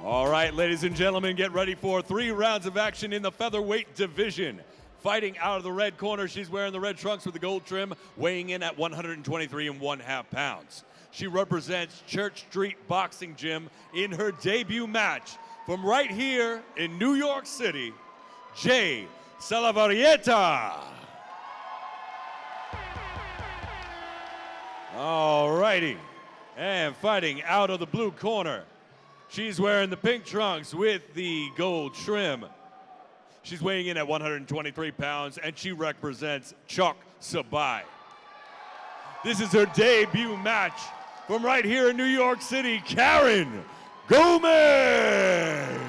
All right, ladies and gentlemen, get ready for 3 rounds of action in the featherweight division. Fighting out of the red corner, she's wearing the red trunks with the gold trim, weighing in at 123 1/2 pounds. She represents Church Street Boxing Gym in her debut match from right here in New York City, Jay Salavarrieta. All righty, and fighting out of the blue corner, she's wearing the pink trunks with the gold trim. She's weighing in at 123 pounds, and she represents Chalk Sabai. This is her debut match from right here in New York City, Karen Gomez.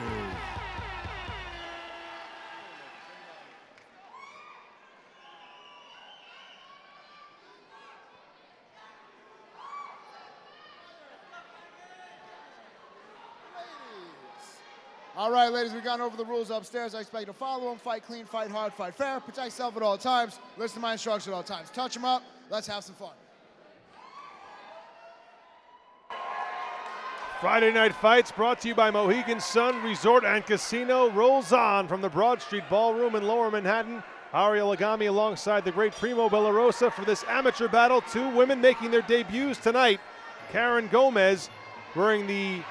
All right, ladies, we've gone over the rules upstairs. I expect you to follow them, fight clean, fight hard, fight fair, protect yourself at all times, listen to my instructions at all times. Touch them up, let's have some fun. Friday Night Fights brought to you by Mohegan Sun Resort and Casino rolls on from the Broad Street Ballroom in Lower Manhattan. Aria Lagami alongside the great Primo Bellarosa for this amateur battle. 2 women making their debuts tonight. Karen Gomez wearing the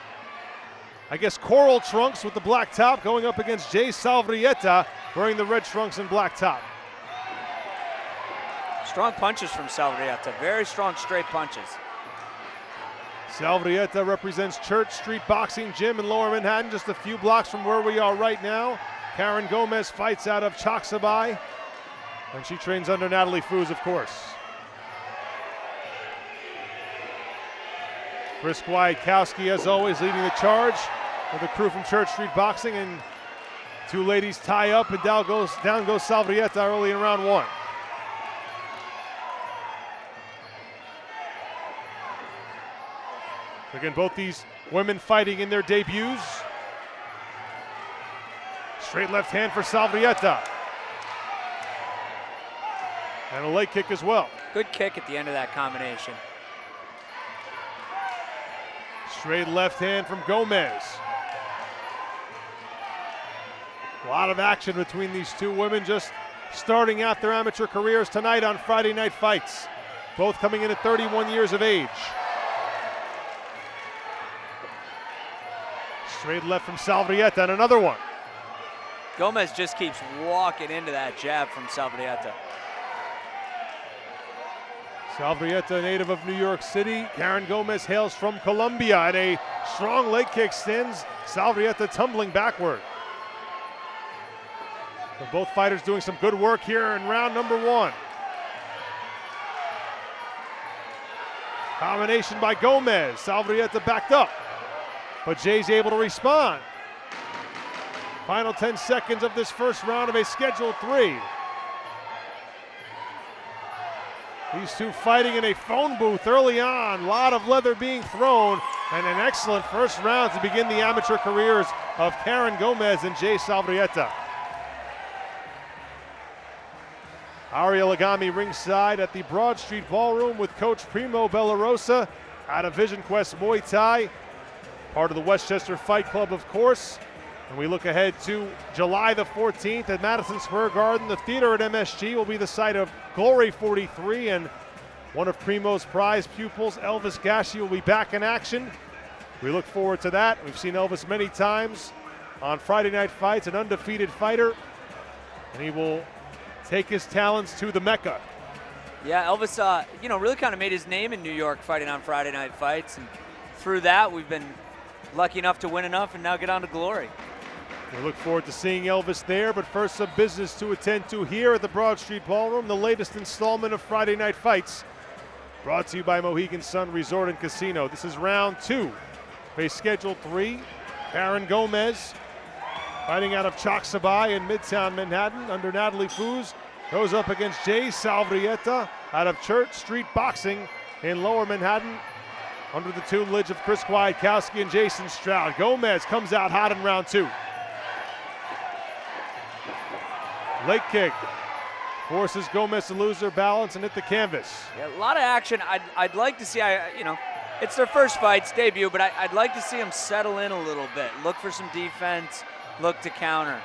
coral trunks with the black top, going up against Jay Salavarrieta wearing the red trunks and black top. Strong punches from Salavarrieta, very strong straight punches. Salavarrieta represents Church Street Boxing Gym in Lower Manhattan, just a few blocks from where we are right now. Karen Gomez fights out of Chalk Sabai, and she trains under Natalie Foos, of course. Chris Kwiatkowski, as always, leading the charge with the crew from Church Street Boxing, and 2 ladies tie up, and down goes Salavarrieta early in round 1. Again, both these women fighting in their debuts. Straight left hand for Salavarrieta. And a leg kick as well. Good kick at the end of that combination. Straight left hand from Gomez. A lot of action between these 2 women just starting out their amateur careers tonight on Friday Night Fights. Both coming in at 31 years of age. Straight left from Salavarrieta and another one. Gomez just keeps walking into that jab from Salavarrieta. Salavarrieta, native of New York City. Karen Gomez hails from Colombia, and a strong leg kick sends Salavarrieta tumbling backward. So both fighters doing some good work here in round number 1. Combination by Gomez. Salavarrieta backed up, but Jay's able to respond. Final 10 seconds of this first round of a scheduled 3. These 2 fighting in a phone booth early on. A lot of leather being thrown, and an excellent first round to begin the amateur careers of Karen Gomez and Jay Salavarrieta. Aria Lagami ringside at the Broad Street Ballroom with Coach Primo Bellarosa out of Vision Quest Muay Thai, part of the Westchester Fight Club, of course. And we look ahead to July the 14th at Madison Square Garden. The theater at MSG will be the site of Glory 43, and one of Primo's prize pupils, Elvis Gashi, will be back in action. We look forward to that. We've seen Elvis many times on Friday Night Fights, an undefeated fighter, and he will take his talents to the Mecca. Yeah, Elvis, really kind of made his name in New York fighting on Friday Night Fights, and through that we've been lucky enough to win enough and now get on to Glory. We look forward to seeing Elvis there, but first some business to attend to here at the Broad Street Ballroom, the latest installment of Friday Night Fights, brought to you by Mohegan Sun Resort and Casino. This is round 2 of a scheduled 3. Karen Gomez, fighting out of Chalk Sabai in Midtown Manhattan under Natalie Foos, goes up against Jay Salavarrieta out of Church Street Boxing in Lower Manhattan under the tutelage of Chris Kwiatkowski and Jason Stroud. Gomez comes out hot in round 2. Leg kick forces Gomez to lose her balance and hit the canvas. Yeah, a lot of action. I'd like to see, It's their first fights, debut, but I'd like to see them settle in a little bit. Look for some defense, look to counter.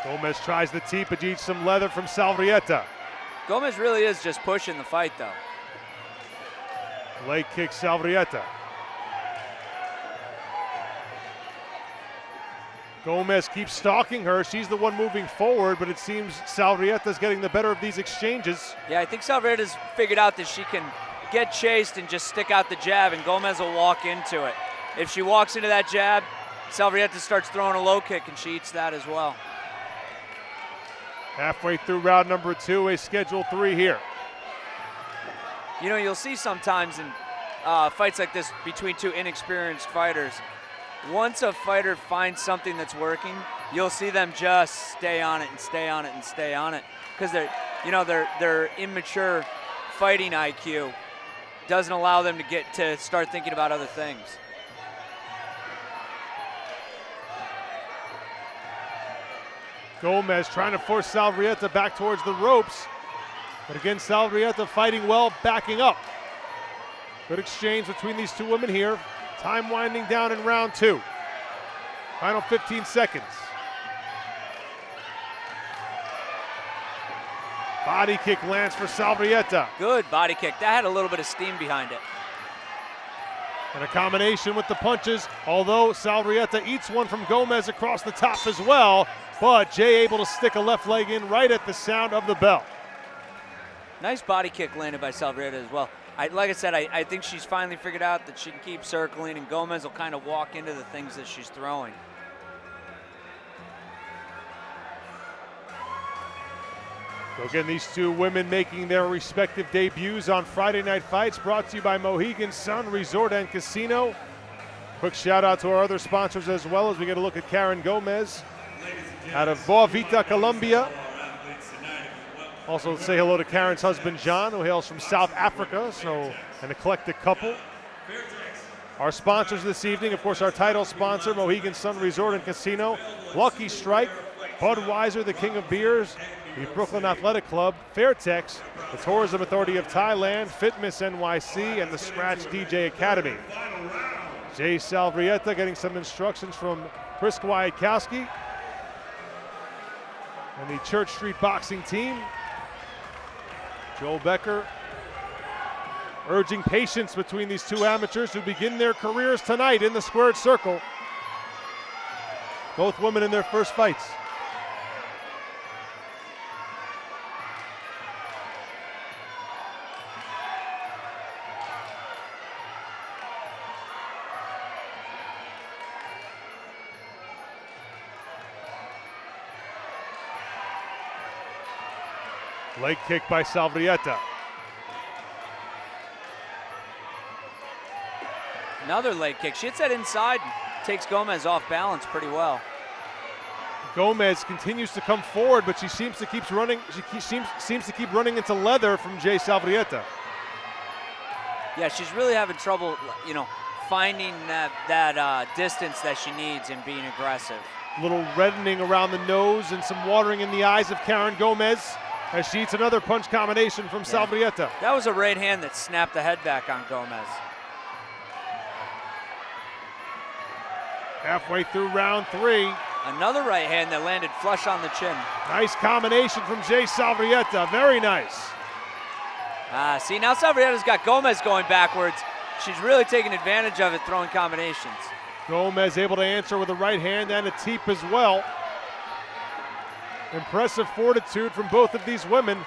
Gomez tries the teep, but eats some leather from Salavarrieta. Gomez really is just pushing the fight, though. Leg kick Salavarrieta. Gomez keeps stalking her. She's the one moving forward, but it seems Salavarrieta's getting the better of these exchanges. Yeah, I think Salavarrieta's figured out that she can get chased and just stick out the jab, and Gomez will walk into it. If she walks into that jab, Salavarrieta starts throwing a low kick, and she eats that as well. Halfway through round number 2, a Schedule 3 here. You know, you'll see sometimes in fights like this between two inexperienced fighters, once a fighter finds something that's working, you'll see them just stay on it and stay on it and stay on it, because their immature fighting IQ doesn't allow them to start thinking about other things. Gomez trying to force Salavarrieta back towards the ropes. But again, Salavarrieta fighting well, backing up. Good exchange between these two women here. Time winding down in round 2. Final 15 seconds. Body kick lands for Salavarrieta. Good body kick. That had a little bit of steam behind it. And a combination with the punches, although Salavarrieta eats one from Gomez across the top as well, but Jay able to stick a left leg in right at the sound of the bell. Nice body kick landed by Salavarrieta as well. Like I said, I think she's finally figured out that she can keep circling, and Gomez will kind of walk into the things that she's throwing. So again, these two women making their respective debuts on Friday Night Fights, brought to you by Mohegan Sun Resort and Casino. Quick shout out to our other sponsors as well, as we get a look at Karen Gomez out of Boa Vita, Colombia. Also say hello to Karen's husband, John, who hails from South Africa, so an eclectic couple. Our sponsors this evening, of course, our title sponsor, Mohegan Sun Resort and Casino, Lucky Strike, Budweiser, the king of beers, the Brooklyn Athletic Club, Fairtex, the Tourism Authority of Thailand, Fitness NYC, and the Scratch DJ Academy. Jay Salavarrieta getting some instructions from Chris Kwiatkowski and the Church Street boxing team. Joel Becker urging patience between these two amateurs who begin their careers tonight in the squared circle. Both women in their first fights. Leg kick by Salavarrieta. Another leg kick. She hits that inside, takes Gomez off balance pretty well. Gomez continues to come forward, but she seems to keep running. She seems to keep running into leather from Jay Salavarrieta. Yeah, she's really having trouble, finding that distance that she needs and being aggressive. A little reddening around the nose and some watering in the eyes of Karen Gomez as she eats another punch combination from Salavarrieta. That was a right hand that snapped the head back on Gomez. Halfway through round 3. Another right hand that landed flush on the chin. Nice combination from Jay Salavarrieta. Very nice. See, now Salavarrieta's got Gomez going backwards. She's really taking advantage of it, throwing combinations. Gomez able to answer with a right hand and a teep as well. Impressive fortitude from both of these women.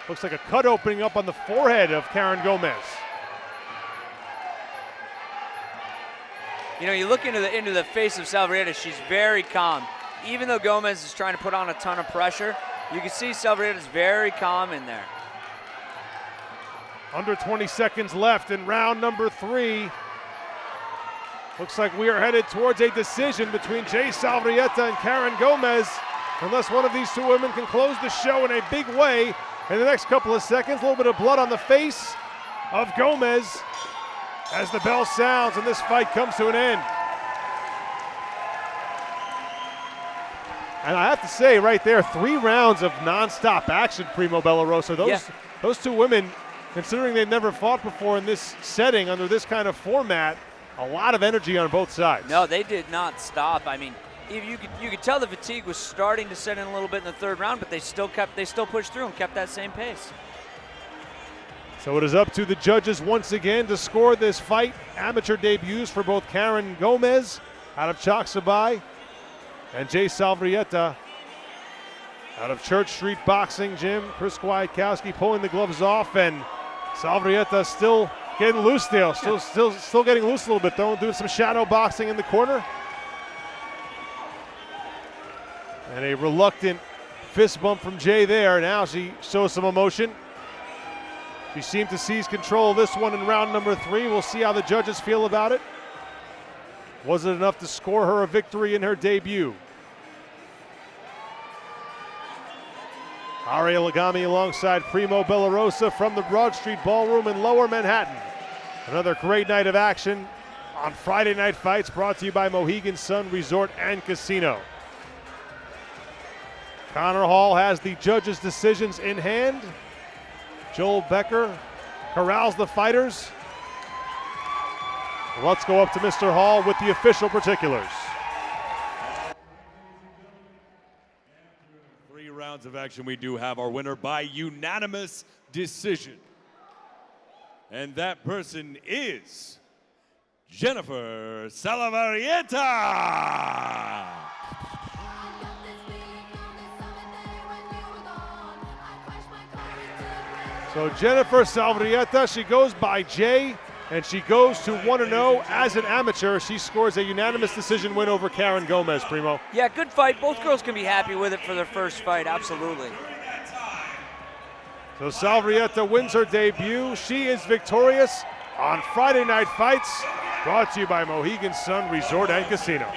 Looks like a cut opening up on the forehead of Karen Gomez. You look into the face of Salavarrieta, she's very calm. Even though Gomez is trying to put on a ton of pressure, you can see Salavarrieta's very calm in there. Under 20 seconds left in round number 3. Looks like we are headed towards a decision between Jay Salavarrieta and Karen Gomez, unless one of these two women can close the show in a big way in the next couple of seconds. A little bit of blood on the face of Gomez as the bell sounds and this fight comes to an end. And I have to say right there, 3 rounds of nonstop action, Primo Bellarosa. Those two women, considering they've never fought before in this setting under this kind of format, a lot of energy on both sides. No, they did not stop. I mean, you could tell the fatigue was starting to set in a little bit in the 3rd round, but they still pushed through and kept that same pace. So it is up to the judges once again to score this fight. Amateur debuts for both Karen Gomez out of Chalksabai and Jay Salavarrieta out of Church Street Boxing Gym. Chris Kwiatkowski pulling the gloves off, and Salavarrieta still getting loose there. Still getting loose a little bit though, doing some shadow boxing in the corner. And a reluctant fist bump from Jay there. Now she shows some emotion. She seemed to seize control of this one in round number 3. We'll see how the judges feel about it. Was it enough to score her a victory in her debut? Aria Lagami alongside Primo Bellarosa from the Broad Street Ballroom in Lower Manhattan. Another great night of action on Friday Night Fights, brought to you by Mohegan Sun Resort and Casino. Connor Hall has the judges' decisions in hand. Joel Becker corrals the fighters. Let's go up to Mr. Hall with the official particulars. 3 rounds of action. We do have our winner by unanimous decision. And that person is Jennifer Salavarrieta. So Jennifer Salavarrieta, she goes by Jay, and she goes to 1-0 as an amateur. She scores a unanimous decision win over Karen Gomez, Primo. Yeah, good fight. Both girls can be happy with it for their first fight, absolutely. So Salavarrieta wins her debut. She is victorious on Friday Night Fights, brought to you by Mohegan Sun Resort and Casino.